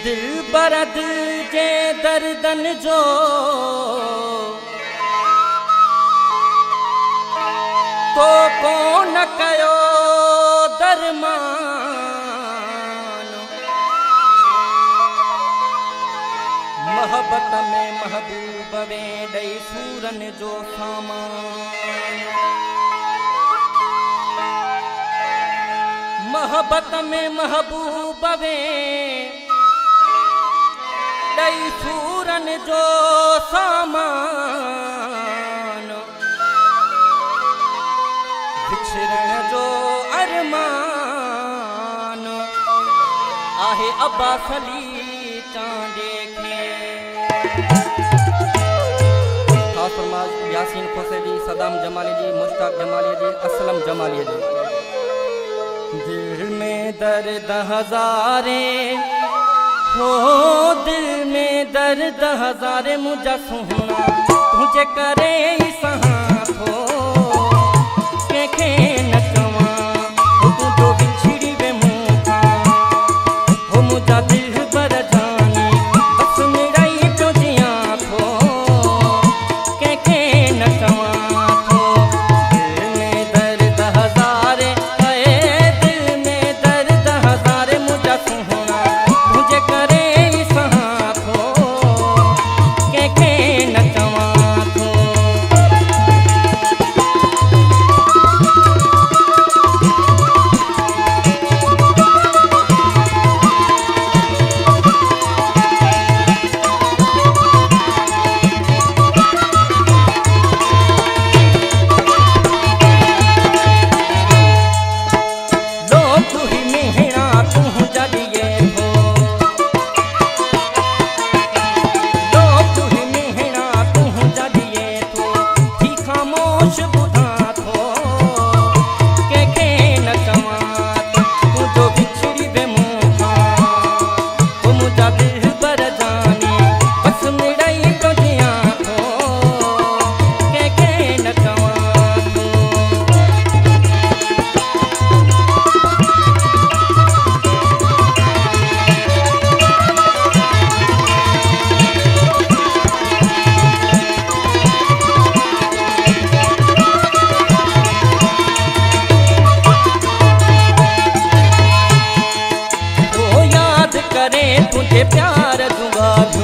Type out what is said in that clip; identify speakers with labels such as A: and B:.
A: दिल बरद जे दर्दन जो तो कौन कयो दरमान। मोहब्बत में महबूब वे दई सूरन जो सामान। मोहब्बत में महबूब वे दई सूरन जो सामान। बिछड़न जो अरमान आहे अब्बास अली चांदे के। खास फरमाज यासीन खोसेली, सदाम जमाली जी, मुश्ताक जमाली जी, असलम जमाली जी। दिल में दर्द हजारे हो, दिल में दर्द हजारे मुझा सुना तुझे करे सहा थो के न चवा तू तो बिछड़ी वे मुखा हो। मुझा दिल बर जानी बस मेरा ही तो जिया थो के न चवा थो। दिल में दर्द हजारे है, दिल में दर्द हजारे मुझा सुना तुझे करे सहा थो के न चवा थो। तुझे प्यार दूंगा।